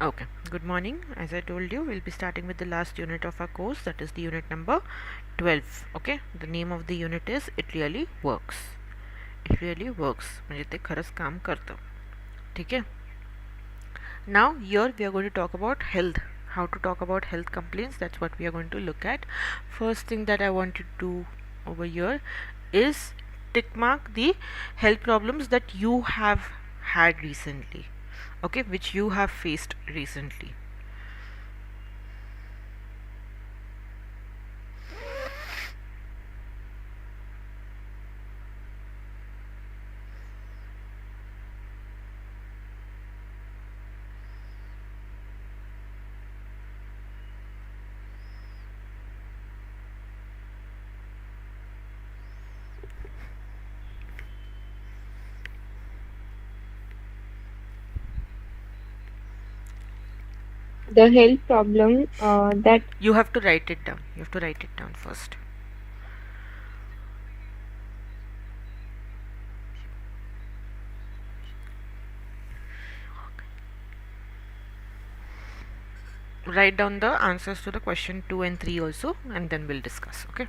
Okay, good morning. As I told you, we'll be starting with the last unit of our course, that is the unit number 12. Okay, the name of the unit is It Really Works. It really works म्हणजे ते खरंच काम करतं. ठीक आहे. Now here we are going to talk about health. How to talk about health complaints, that's what we are going to look at. First thing that I want to do over here is tick mark the health problems that you have had recently, okay, which you have faced recently. The health problem that You have to write it down. You have to write it down first. Write down the answers to the question 2 and 3 also, and then we'll discuss. Okay.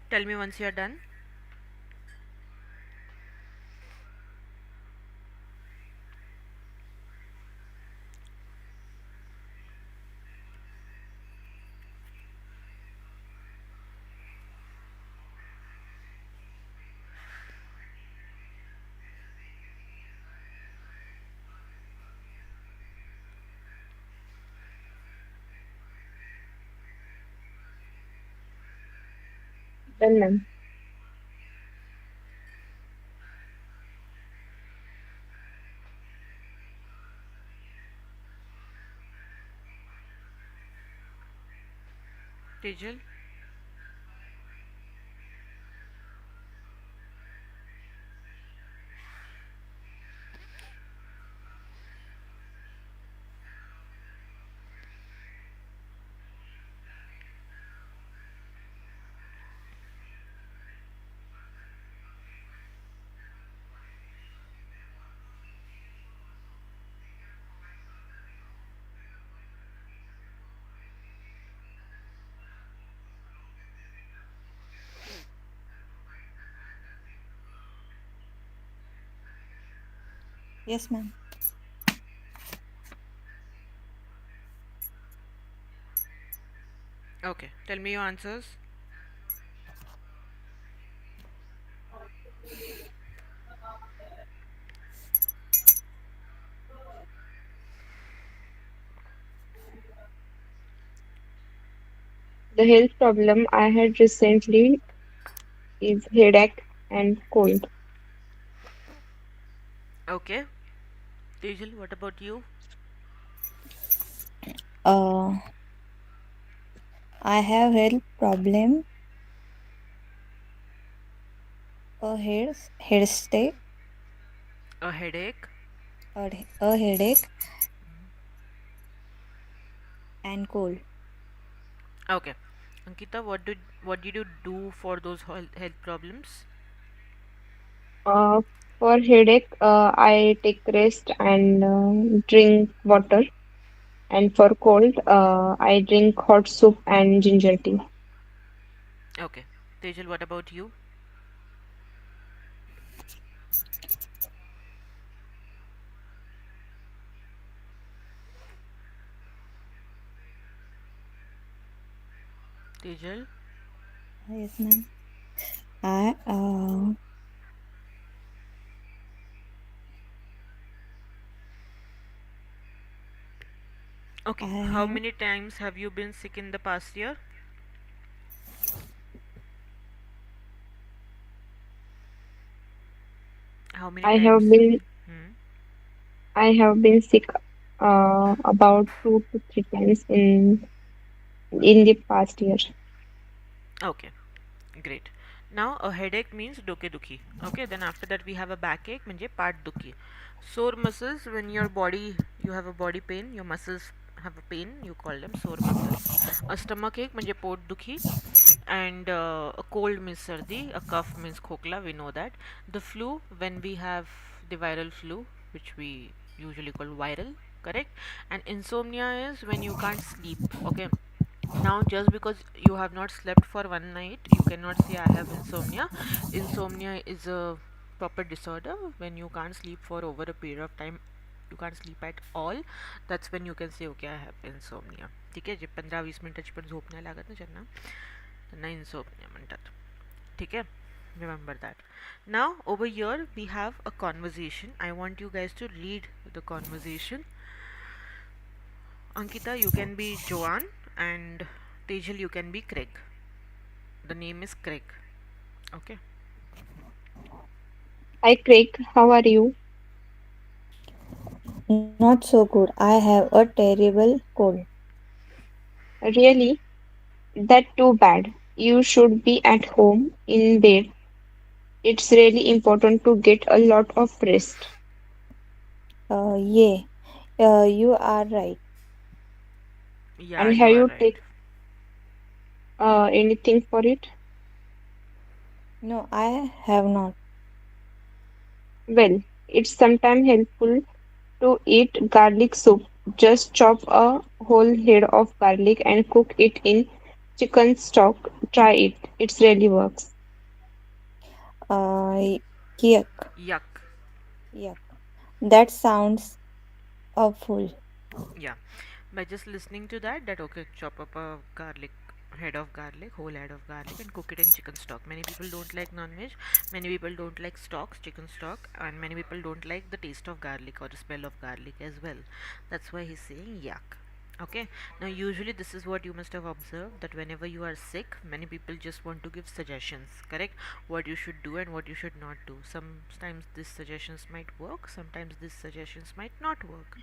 Tell me once you are done. done, ma'am. Tejal. Yes, ma'am. Okay, tell me your answers. The health problem I had recently is headache and cold. Okay, Tejal, what about you? Uh, I have health problem, head stay, A headache. a headache, and cold. Okay, Ankita, what did you do for those health problems? Uh, for headache, I take rest and drink water. And for cold, I drink hot soup and ginger tea. Okay, Tejal, what about you? Tejal. Yes, ma'am. I uh, Okay, how I many times have you been sick in the past year? How many I have times? been Hmm. I have been sick about 2 to 3 times in the past year. Okay, great. Now a headache means doke dukhi. Okay, then after that we have a backache, म्हणजे पाठ दुखी. Sore muscles, when your body, you have a body pain, your muscles have a pain, you call them sore muscles. A stomach ache म्हणजे pot दुखी. And a cold means sardi, a cough means khokla, we know that. The flu, when we have the viral flu, which we usually call viral, correct? And insomnia is when you can't sleep. Okay, now just because you have not slept for one night, you cannot say I have insomnia. Insomnia is a proper disorder when you can't sleep for over a period of time, you can't sleep at all. That's when you can say okay, I have insomnia. ठीक आहे, जे 15-20 मिनिटाची पण झोप नाही लागत ना ज्यांना, त्यांना insomnia म्हणतात. ठीक आहे, remember that. Now over here we have a conversation. I want you guys to read the conversation. Ankita, you can be Joanne, and Tejal, you can be Craig. The name is Craig. Okay. Hi Craig, how are you? not so good. I have a terrible cold. Really? That too bad. You should be at home in bed. It's really important to get a lot of rest. Yeah, you are right. Yeah, And have you are you right. take anything for it? No, I have not. Well, it's sometimes helpful to eat garlic soup. Just chop a whole head of garlic and cook it in chicken stock. Try it. It really works. Uh, yuck, Yuck. yuck. That sounds awful. Yeah. By just listening to that, okay, chop up a garlic, head of garlic, whole head of garlic, and cook it in chicken stock. Many people don't like non-veg. Many people don't like stocks, chicken stock, and many people don't like the taste of garlic or the smell of garlic as well. That's why he's saying yuck. Okay, now usually this is what you must have observed, that whenever you are sick, many people just want to give suggestions, correct? What you should do and what you should not do. Sometimes these suggestions might work, sometimes these suggestions might not work,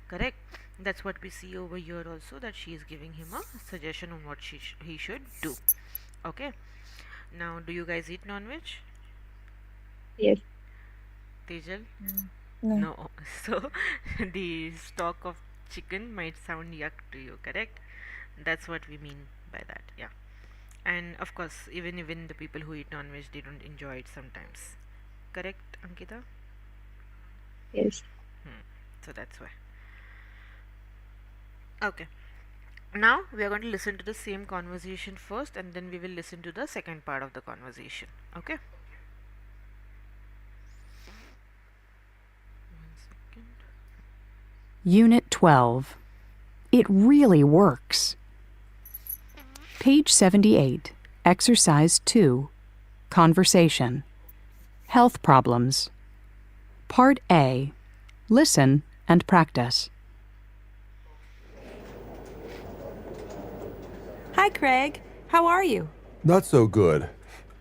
correct? That's what we see over here also, that she is giving him a suggestion on what he should do. Okay, now do you guys eat non-veg? Yes, Mm, Tejal? no. No. So the stock of chicken might sound yuck to you, correct? That's what we mean by that, yeah. And of course, even the people who eat non-veg, they don't enjoy it sometimes, correct, Ankita? yes. Hmm. So that's why. Okay, now we are going to listen to the same conversation first, and then we will listen to the second part of the conversation. Okay. Unit 12. It really works. Page 78, Exercise 2, Conversation. Health problems. Part A. Listen and practice. Hi, Craig. How are you? Not so good.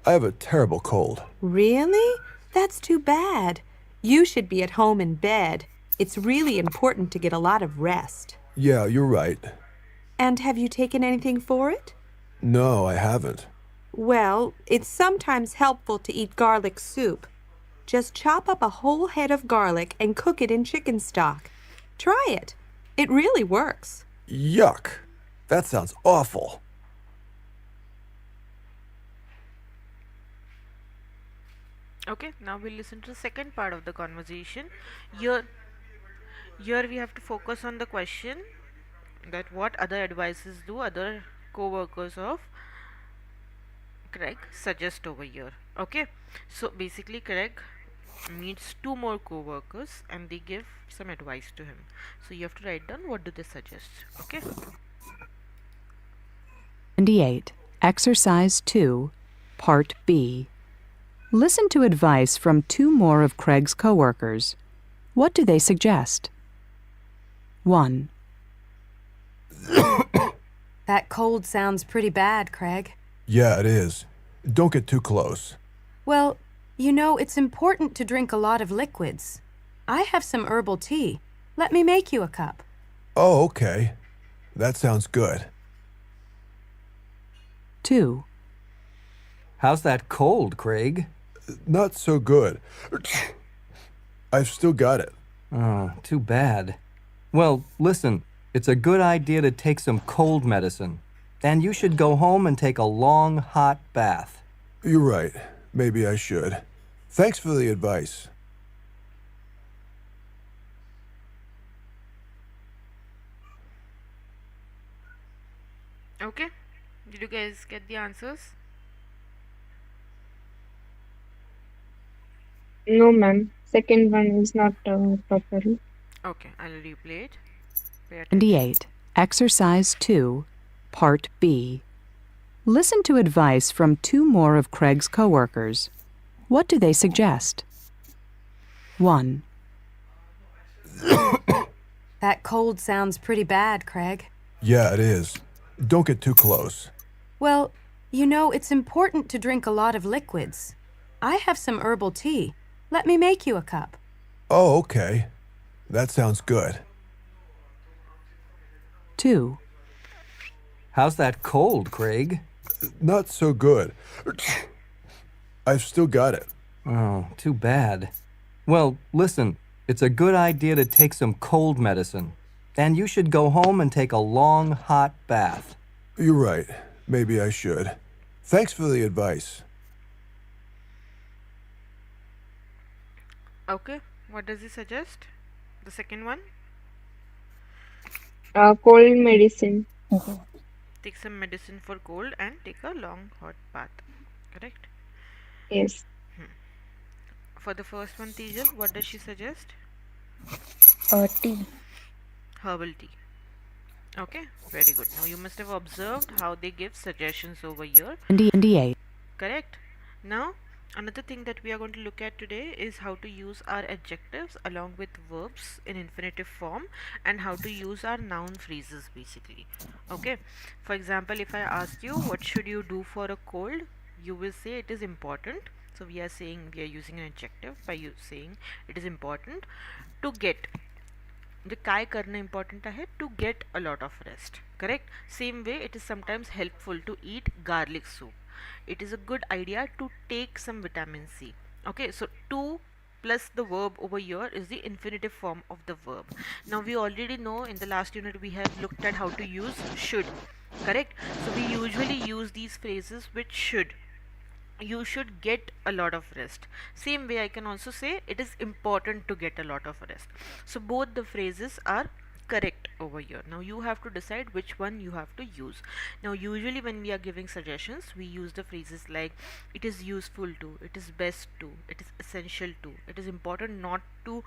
I have a terrible cold. Really? That's too bad. You should be at home in bed. It's really important to get a lot of rest. Yeah, you're right. And have you taken anything for it? No, I haven't. Well, it's sometimes helpful to eat garlic soup. Just chop up a whole head of garlic and cook it in chicken stock. Try it. It really works. Yuck. That sounds awful. Okay, now we'll listen to the second part of the conversation. Here we have to focus on the question that what other advices do other co-workers of Craig suggest over here. Okay, so basically Craig meets two more co-workers and they give some advice to him. So you have to write down what do they suggest. Okay. 78. Exercise 2, Part B. Listen to advice from two more of Craig's coworkers. What do they suggest? 1. That cold sounds pretty bad, Craig. Yeah, it is. Don't get too close. Well, you know, it's important to drink a lot of liquids. I have some herbal tea. Let me make you a cup. Oh, okay. That sounds good. 2. How's that cold, Craig? Not so good. I've still got it. Oh, too bad. Well, listen, it's a good idea to take some cold medicine. And you should go home and take a long, hot bath. You're right. Maybe I should. Thanks for the advice. Okay, did you guys get the answers? No, ma'am. Second one is not proper. Okay, I'll replay it. Pay attention. 78. Exercise 2, Part B. Listen to advice from two more of Craig's coworkers. What do they suggest? 1. That cold sounds pretty bad, Craig. Yeah, it is. Don't get too close. Well, you know, it's important to drink a lot of liquids. I have some herbal tea. Let me make you a cup. Oh, okay. That sounds good. 2. How's that cold, Craig? Not so good. I've still got it. Oh, too bad. Well, listen, it's a good idea to take some cold medicine. And you should go home and take a long, hot bath. You're right. Maybe I should. Thanks for the advice. Okay, what does he suggest? The second one? Cold medicine. Take some medicine for cold and take a long hot bath. Correct? Yes. For the first one, Tejal, what does she suggest? Tea. Herbal tea. Okay, very good. Now you must have observed how they give suggestions over here. 78. Correct? Now, another thing that we are going to look at today is how to use our adjectives along with verbs in infinitive form and how to use our noun phrases basically. Okay, for example, if I ask you what should you do for a cold, you will say it is important. So we are using an adjective by saying it is important to get. The काय करना important है to get a lot of rest. Correct? Same way, it is sometimes helpful to eat garlic soup. It is a good idea to take some vitamin C. Okay, so to plus the verb over here is the infinitive form of the verb. Now we already know in the last unit we have looked at how to use should. Correct? So we usually use these phrases with should. You should get a lot of rest. Same way I can also say it is important to get a lot of rest. So both the phrases are correct over here. Now you have to decide which one you have to use. Now usually when we are giving suggestions, we use the phrases like it is useful to, it is best to, it is essential to, it is important not to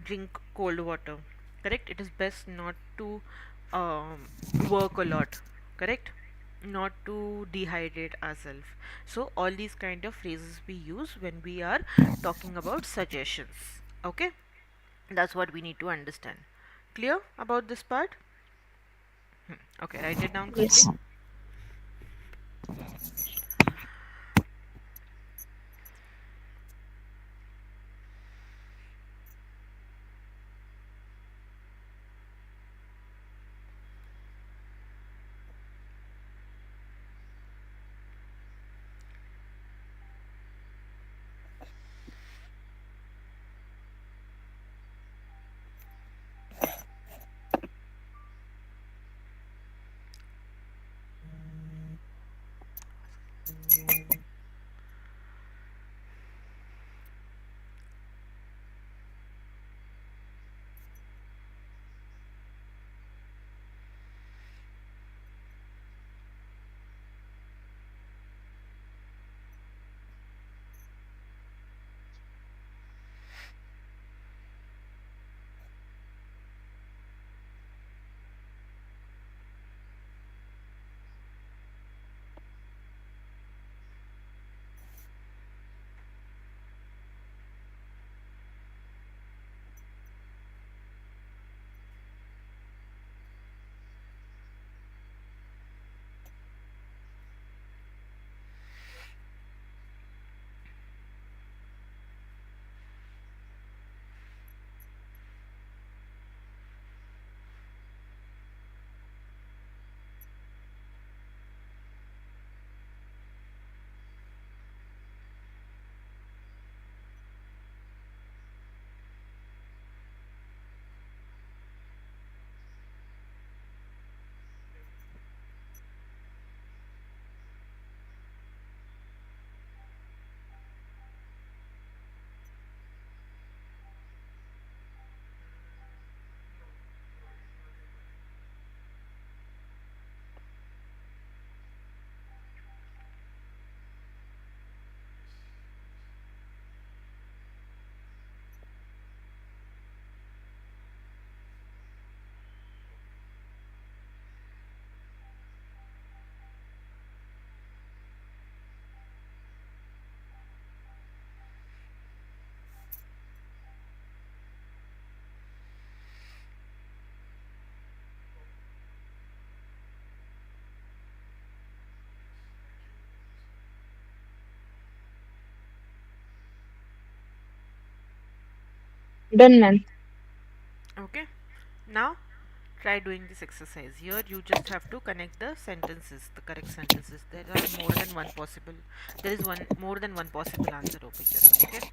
drink cold water, correct? It is best not to work a lot, correct? Not to dehydrate ourselves. So all these kind of phrases we use when we are talking about suggestions. Okay, that's what we need to understand. Clear about this part? Okay, write it down quickly. Yes. Done, ma'am. Okay, now try doing this exercise. Here you just have to connect the sentences, the correct sentences. There are more than one possible, there is one more than one possible answer over here. Okay,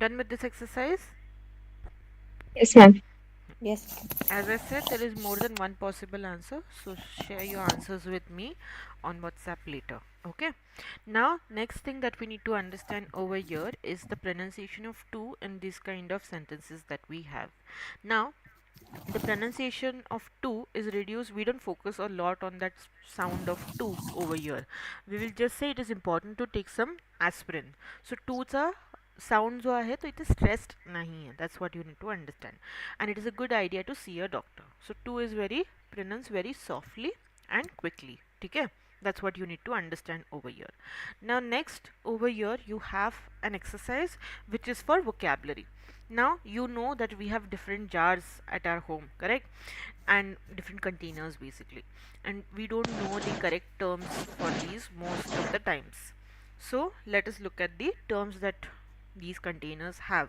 Done with this exercise? Yes, ma'am. Yes. As I said, there is more than one possible answer, so share your answers with me on WhatsApp later. Okay. Now, next thing that we need to understand over here is the pronunciation of to in these kind of sentences that we have. Now, the pronunciation of to is reduced. We don't focus a lot on that sound of to over here. We will just say it is important to take some aspirin. So टूचा sound जो आहे तो इथे stressed नाही आहे. That's what you need to understand, and it is a good idea to see a doctor. So to is very pronounced very softly and quickly. ठीक है? That's what you need to understand over here. Now next over here you have an exercise which is for vocabulary. Now you know that we have different jars at our home, correct, and different containers basically, and we don't know the correct terms for these most of the times. So let us look at the terms that these containers have.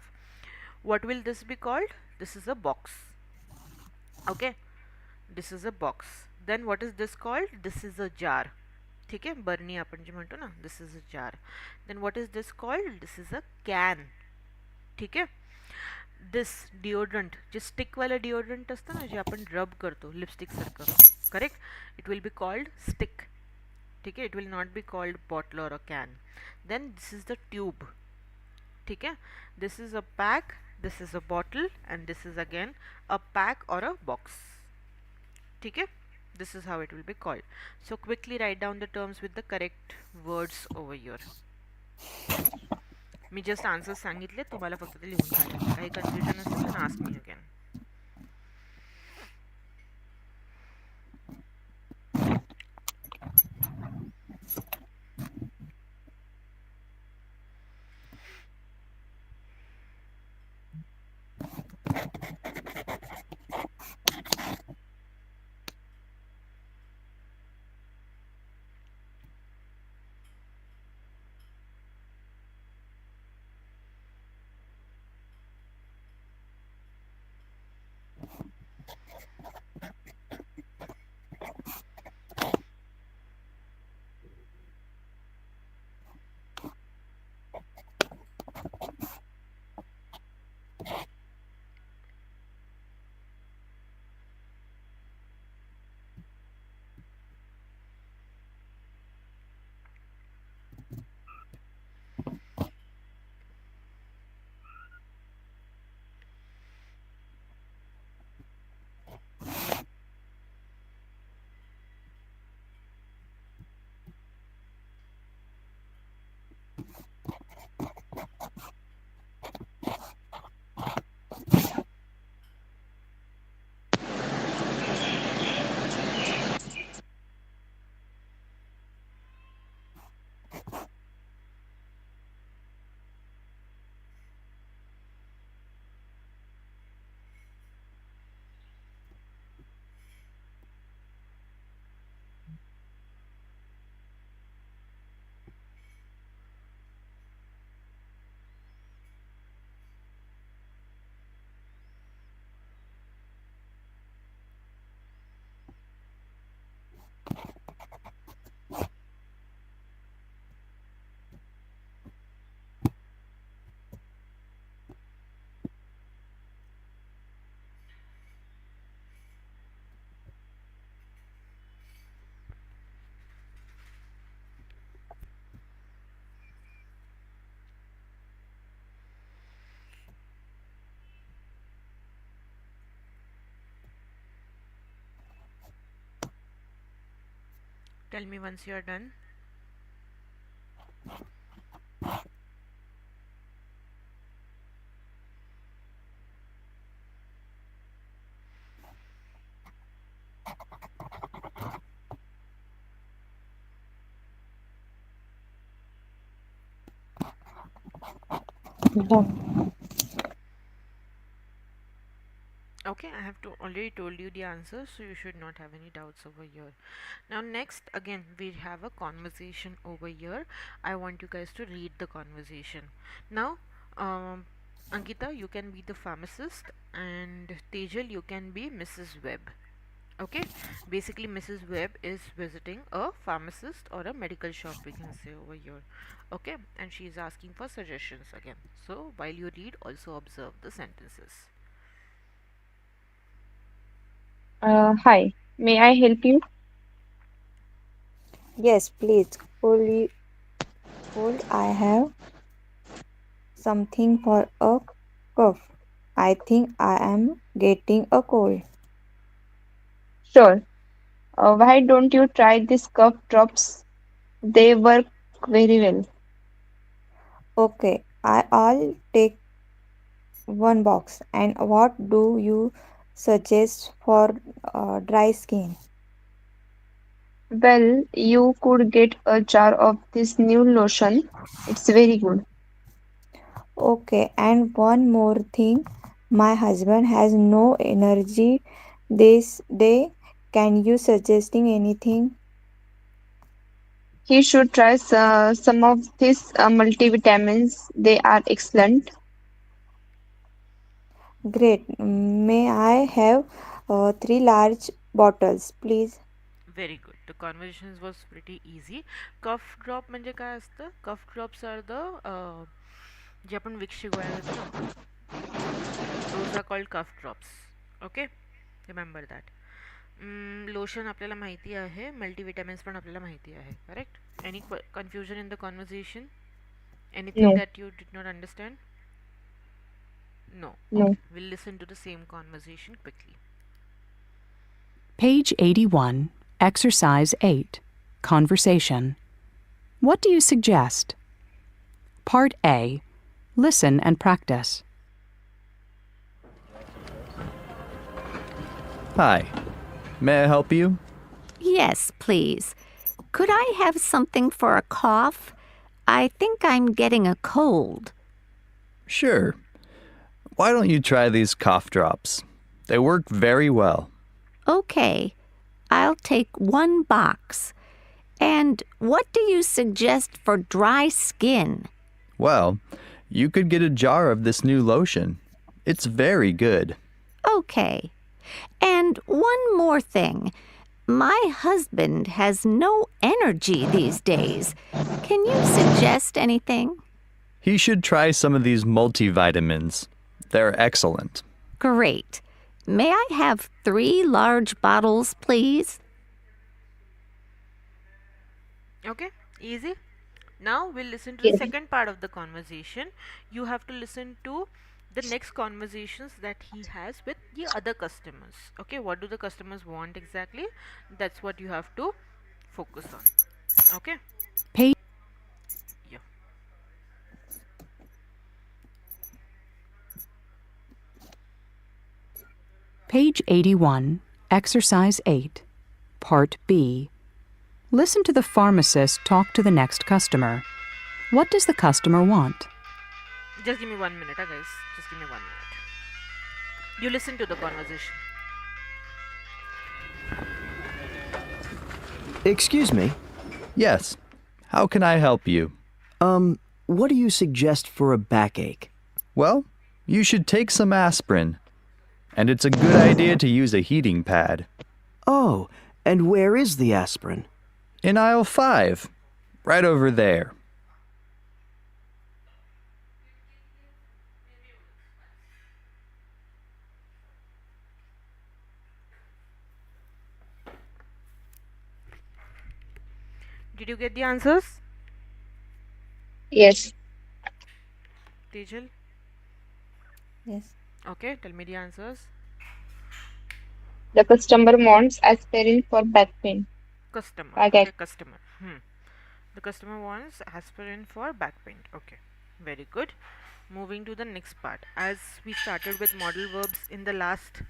What will this be called? This is a box. Okay, this is a box. Then what is this called? This is a jar. ठीक है, बरणी आपण जे म्हणतो ना, this is a jar. Then what is this called? This is a can. ठीक आहे. This deodorant, जे स्टिकवालं डिओड्रंट असतं ना, जे आपण रब करतो लिपस्टिक सारखं, correct, it will be called stick. ठीक आहे, it will not be called bottle और a can. Then this is the tube. ठीक है, this is a pack, this is a bottle, and this is again a pack और अ box. ठीक है, this is how it will be called. So quickly write down the terms with the correct words over here. Me just answers सांगितले, तुम्हाला फक्त ते लिहून काढायचे. काही confusion असेल then ask me again. Tell me once you are done. Done. Okay, I have already told you the answer, so you should not have any doubts over here. Now next, again we have a conversation over here. I want you guys to read the conversation. Now Ankita, you can be the pharmacist, and Tejal, you can be Mrs. Webb. Okay, basically Mrs. Webb is visiting a pharmacist or a medical shop, we can say over here. Okay, and she is asking for suggestions again. So while you read, also observe the sentences. Hi, may I help you? Yes, please. Cold. I have something for a cough. I think I am getting a cold. Sure. Why don't you try these cough drops? They work very well. Okay, I'll take one box. And what do you suggest for dry skin? Well, you could get a jar of this new lotion. It's very good. Okay, and one more thing. My husband has no energy this day. Can you suggesting anything? He should try some of these multivitamins. They are excellent. Great. May I have three large bottles, please? Very good. The conversations was pretty easy. Cough drop म्हणजे काय असतं? Cough drops are the जे आपण Vicks गोळ्या घेतो ना, those are called cough drops. Okay, remember that. Lotion आपल्याला माहिती आहे, मल्टीविटॅमिन्स पण आपल्याला माहिती आहे. Correct? Any confusion in the conversation? Anything No, that you did not understand? No. no. Okay, we'll listen to the same conversation quickly. Page 81, Exercise 8, Conversation. What do you suggest? Part A. Listen and practice. Hi, may I help you? Yes, please. Could I have something for a cough? I think I'm getting a cold. Sure. Why don't you try these cough drops? They work very well. Okay, I'll take one box. And what do you suggest for dry skin? Well, you could get a jar of this new lotion. It's very good. Okay. And one more thing. My husband has no energy these days. Can you suggest anything? He should try some of these multivitamins. They're excellent. Great. May I have 3 large bottles, please? Okay, easy. Now we'll listen to the Yes. second part of the conversation. You have to listen to the next conversations that he has with the other customers. Okay, what do the customers want exactly? That's what you have to focus on. Okay, Page yeah. Page 81, Exercise 8, Part B. Listen to the pharmacist talk to the next customer. What does the customer want? Just give me 1 minute, guys. Just give me 1 minute. You listen to the conversation. Excuse me. Yes. How can I help you? What do you suggest for a backache? Well, you should take some aspirin. And it's a good idea to use a heating pad. Oh, and where is the aspirin? In aisle 5. Right over there. Did you get the answers? Yes. Tejal? Yes. Okay, tell me the answers. The customer wants aspirin for back pain. Customer. Back Okay, ache. customer. The customer wants aspirin for back pain. Okay, very good. Moving to the next part. As we started with modal verbs in the last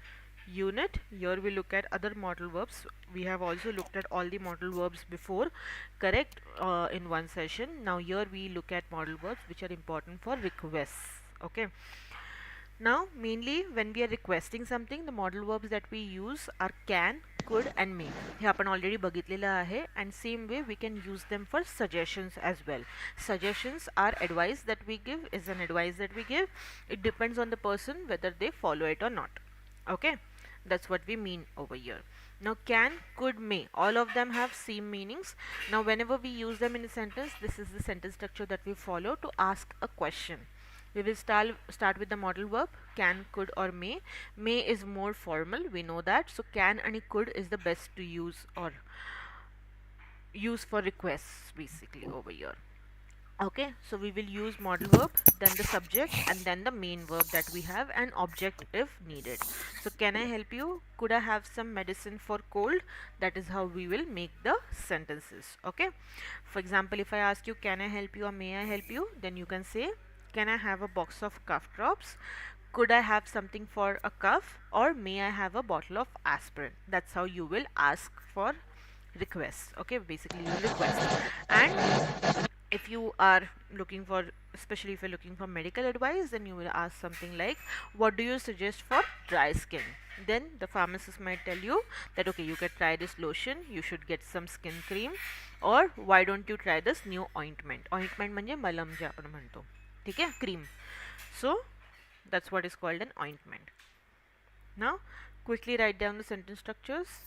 unit, here we look at other modal verbs. We have also looked at all the modal verbs before, correct, in one session. Now here we look at modal verbs which are important for requests. Okay. Now, mainly when we are requesting something, the modal verbs that we use are can, could and may. हे आपण already बघितलेलं आहे, and same way we can use them for suggestions as well. Suggestions are advice that we give, is an advice that we give. It depends on the person whether they follow it or not. Okay. That's what we mean over here. Now can, could, may, all of them have same meanings. Now whenever we use them in a sentence, this is the sentence structure that we follow to ask a question. We will start with the modal verb can, could, or may. May is more formal, we know that. So can and could is the best to use, or use for requests basically over here. Okay, so we will use modal verb, then the subject, and then the main verb that we have, and object if needed. So can I help you? Could I have some medicine for cold? That is how we will make the sentences. Okay, for example, if I ask you can I help you or may I help you, then you can say can I have a box of cough drops, could I have something for a cough, or may I have a bottle of aspirin. That's how you will ask for requests. Okay, basically you request. And if you are looking for, especially if you're looking for medical advice, then you will ask something like what do you suggest for dry skin. Then the pharmacist might tell you that okay, you can try this lotion, you should get some skin cream, or why don't you try this new ointment. Ointment म्हणजे मलम जे आपण म्हणतो, ठीक आहे, cream. So that's what is called an ointment. Now quickly write down the sentence structures.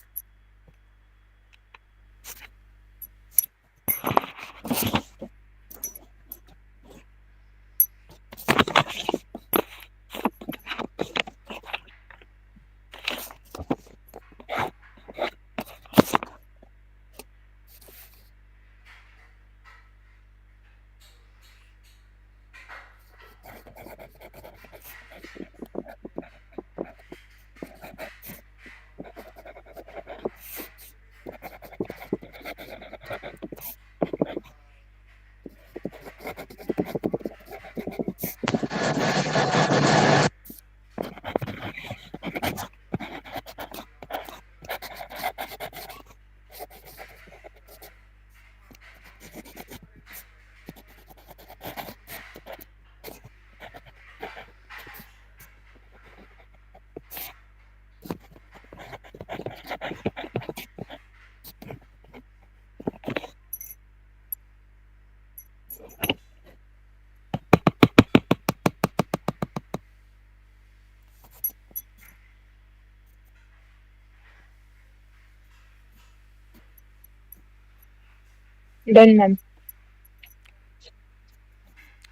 Done, ma'am.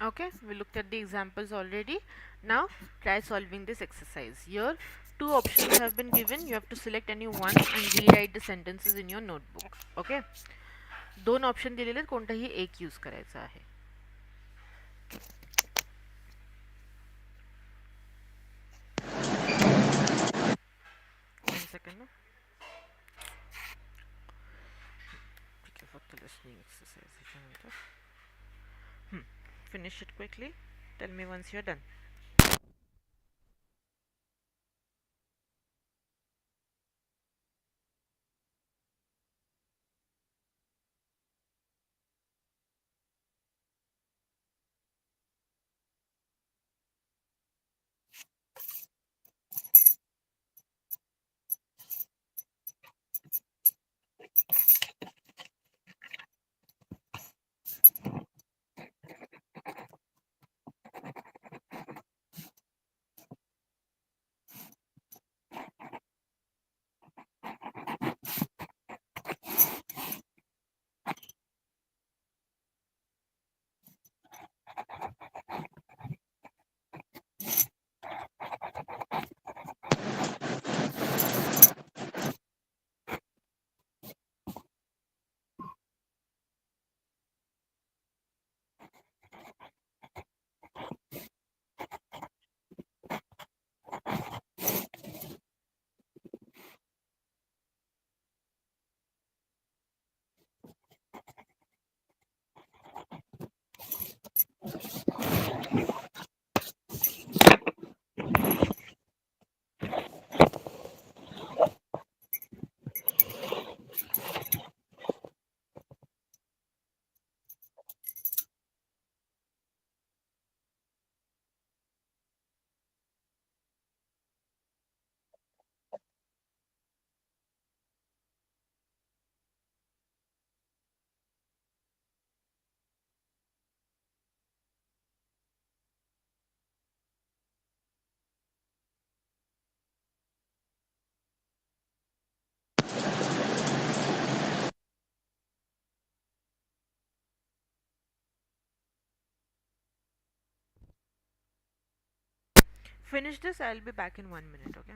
Okay, we looked at the examples already. Now try solving this exercise. Here two options have been given, you have to select any one and rewrite the sentences in your notebook. Okay, दोन option दिलेले आहेत, कोणताही एक use करायचा आहे. One second ना. ठीक आहे, फक्त listening exercise ह्याच्यानंतर. Finish it quickly. Tell me once you're done. Finish this, I'll be back in 1 minute, okay?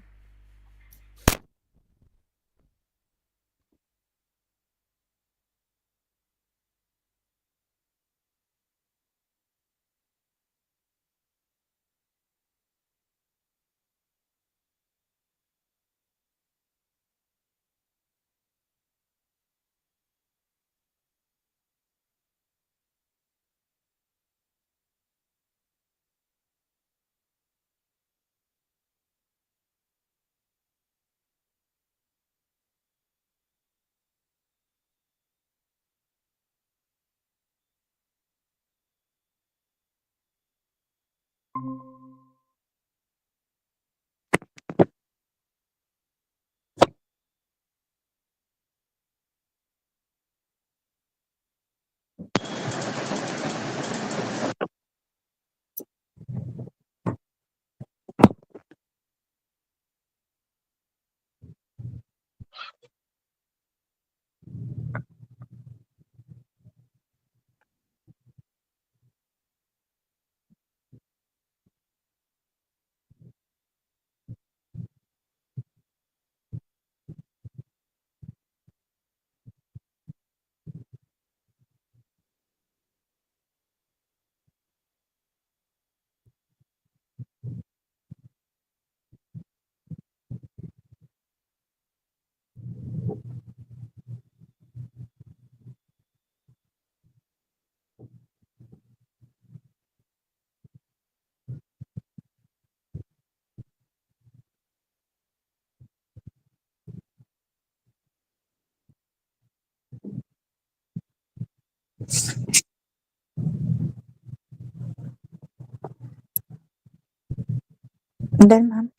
Done, ma'am.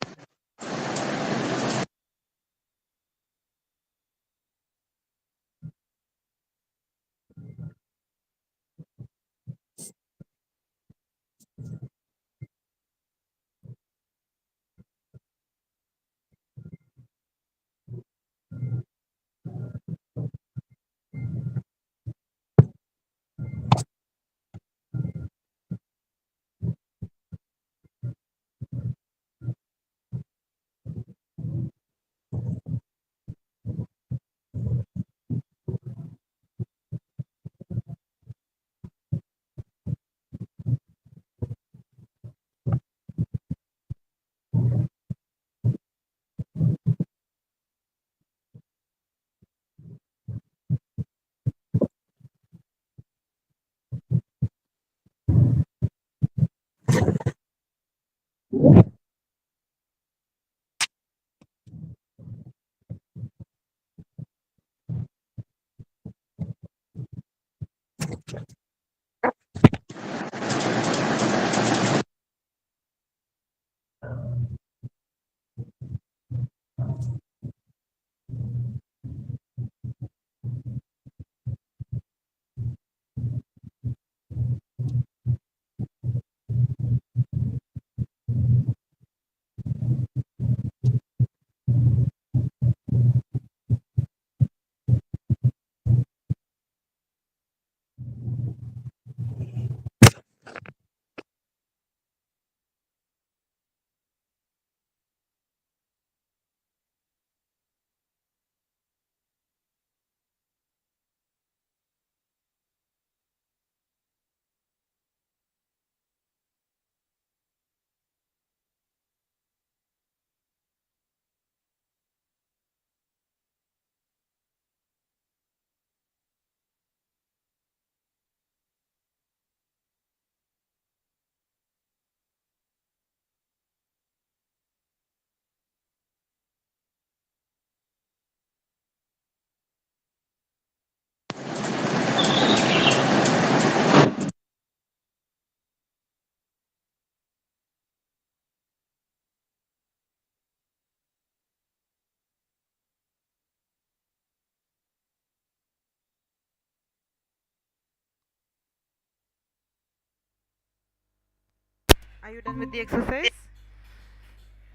Are you done with the exercise?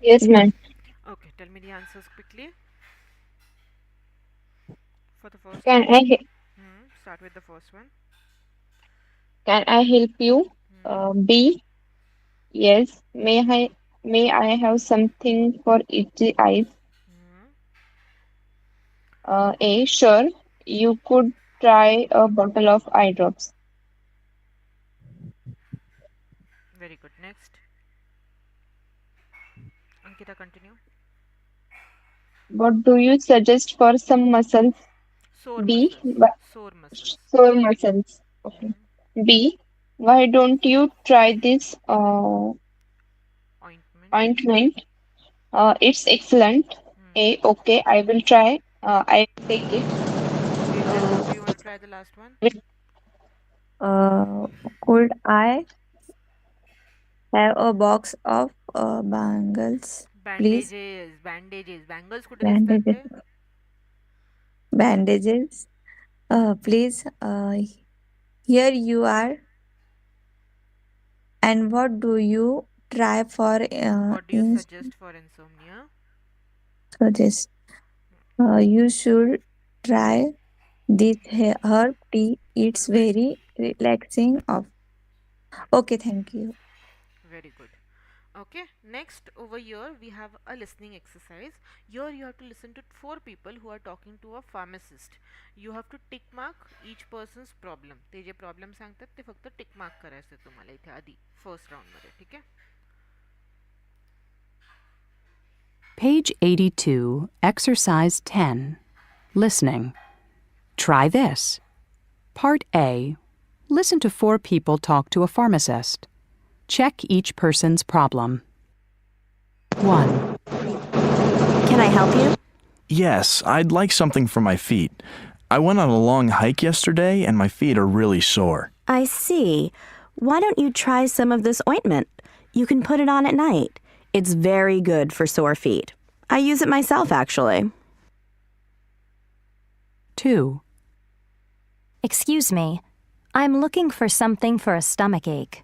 Yes, ma'am. Okay, tell me the answers quickly for the first Can one. I he- Start with the first one. can I help you? Hmm. B. Yes. may I have something for itchy eyes? A. Sure, you could try a bottle of eye drops. Very good. Next. Ankita, continue. What do you suggest for some muscles? Sore B. muscles. Sore muscles. Sore muscles. Okay. Hmm. B. Why don't you try this Ointment. ointment? It's excellent. Hmm. A. Okay, I will try. I will take it. Angel, do you want to try the last one? Uh, could I have a box of bangles, please? Bandages. Bandages. Bangles kude Bandages. testante? Bandages. Please. Here you are. And what do you try for What do you suggest for insomnia? suggest? You should try this herb tea. It's very relaxing. Of okay, thank you. Very good. Okay, next over here we have a listening exercise. Here you have to listen to four people who are talking to a pharmacist. You have to tick mark each person's problem. ते जे problem सांगतात ते फक्त tick mark करायचे तुम्हाला इथे आधी first round मध्ये, ठीक आहे? Page 82, Exercise 10. Listening. Try this. Part A. Listen to four people talk to a pharmacist. Check each person's problem. 1. Can I help you? Yes, I'd like something for my feet. I went on a long hike yesterday and my feet are really sore. I see. Why don't you try some of this ointment? You can put it on at night. It's very good for sore feet. I use it myself, actually. 2. Excuse me. I'm looking for something for a stomach ache.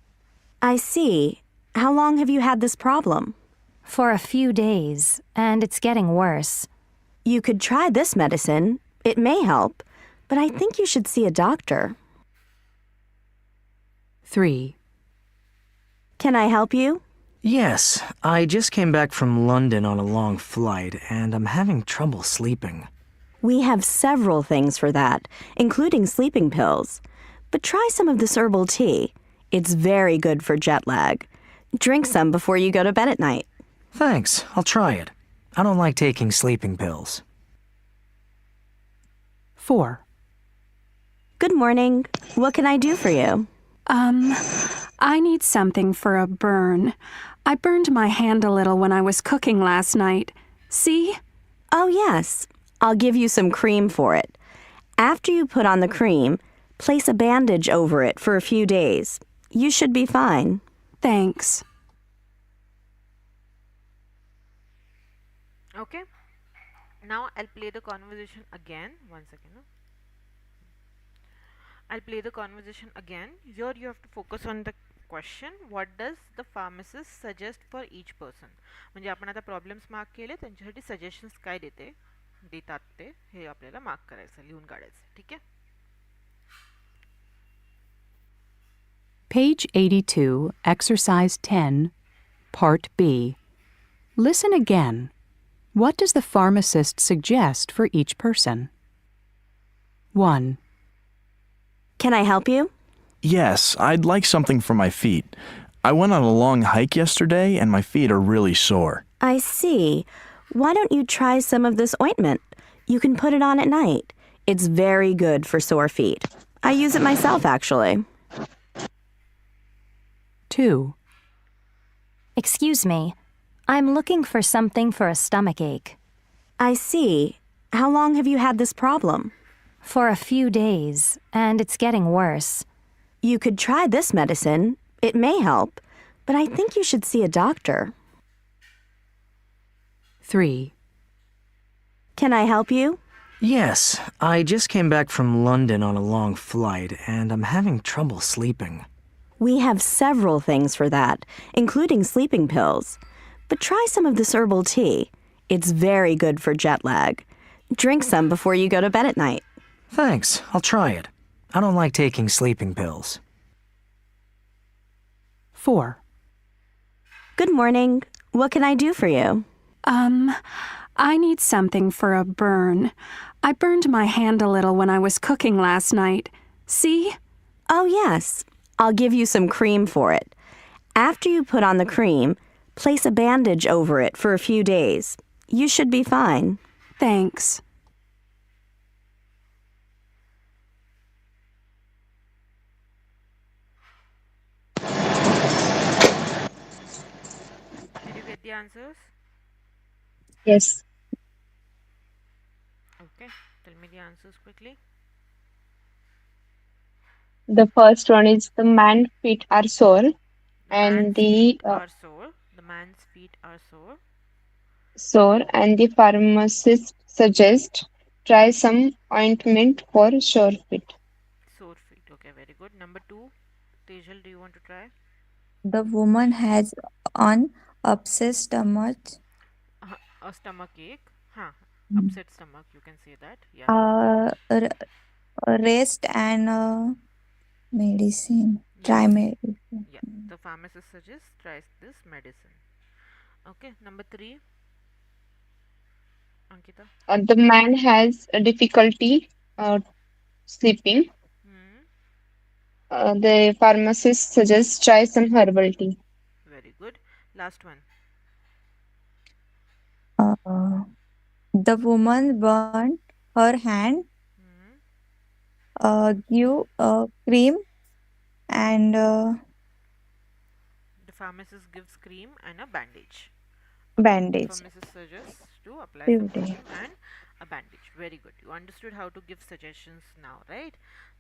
I see. How long have you had this problem? For a few days, and it's getting worse. You could try this medicine. It may help, but I think you should see a doctor. 3. Can I help you? Yes, I just came back from London on a long flight, and I'm having trouble sleeping. We have several things for that, including sleeping pills. But try some of this herbal tea. It's very good for jet lag. Drink some before you go to bed at night. Thanks, I'll try it. I don't like taking sleeping pills. 4. Good morning. What can I do for you? I need something for a burn. I burned my hand a little when I was cooking last night. See? Oh, yes. I'll give you some cream for it. After you put on the cream, place a bandage over it for a few days. You should be fine. Thanks. Okay. Now I'll play the conversation again. One second. I'll play the conversation again. Here you have to focus on the question. What does the pharmacist suggest for each person? म्हणजे आपण आता problems mark केले, त्यांच्यासाठी suggestions काय देतात ते हे आपल्याला mark करायचं, लिहून काढायचं, ठीक आहे? Page 82, Exercise 10, Part B. Listen again. What does the pharmacist suggest for each person? 1. Can I help you? Yes, I'd like something for my feet. I went on a long hike yesterday and my feet are really sore. I see. Why don't you try some of this ointment? You can put it on at night. It's very good for sore feet. I use it myself, actually. 2. Excuse me. I'm looking for something for a stomach ache. I see. How long have you had this problem? For a few days, and it's getting worse. You could try this medicine. It may help, but I think you should see a doctor. 3. Can I help you? Yes, I just came back from London on a long flight, and I'm having trouble sleeping. We have several things for that, including sleeping pills. But try some of this herbal tea. It's very good for jet lag. Drink some before you go to bed at night. Thanks, I'll try it. I don't like taking sleeping pills. 4. Good morning. What can I do for you? I need something for a burn. I burned my hand a little when I was cooking last night. See? Oh, yes. I'll give you some cream for it. After you put on the cream, place a bandage over it for a few days. You should be fine. Thanks. Did you get the answers? Yes. Okay, tell me the answers quickly. The first one is the man's feet are sore, The and man's feet the are sore. The man's feet are sore. pharmacist suggests try some ointment for sore feet. Sore feet. Okay, very good. Number 2. Tejal, do you want to try? The woman has an upset stomach. A stomach ache. Huh. Upset stomach. You can say that. Yeah. R- Rest and medicine. Yes. Try medicine. Yeah. The pharmacist suggests try this medicine. Okay. Number 3. Ankita. The man has a difficulty sleeping. Hmm. The pharmacist suggests try some herbal tea. Very good. Last one. Uh, the woman burned her hand. Hmm. Give cream and The pharmacist gives cream and a bandage. Okay, the bandage. pharmacist suggests to apply Few some days. cream and a bandage. Very good. You understood how to give suggestions now, right?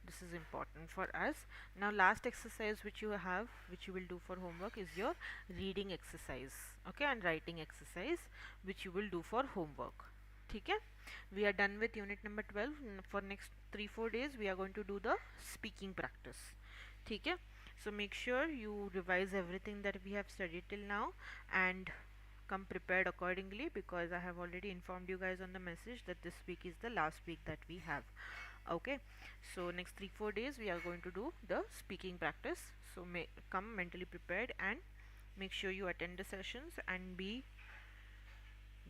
This is important for us. Now, last exercise which you have, which you will do for homework, is your reading exercise. Okay, and writing exercise, which you will do for homework. Okay, we are done with unit number 12. For next 3-4 days we are going to do the speaking practice. Okay, so make sure you revise everything that we have studied till now and come prepared accordingly, because I have already informed you guys on the message that this week is the last week that we have. Okay, so next 3-4 days we are going to do the speaking practice. So come mentally prepared and make sure you attend the sessions and be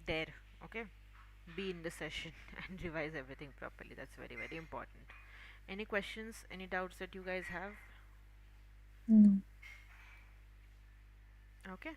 there. Okay, be in the session and revise everything properly. That's very, very important. Any questions, any doubts that you guys have? No. Okay.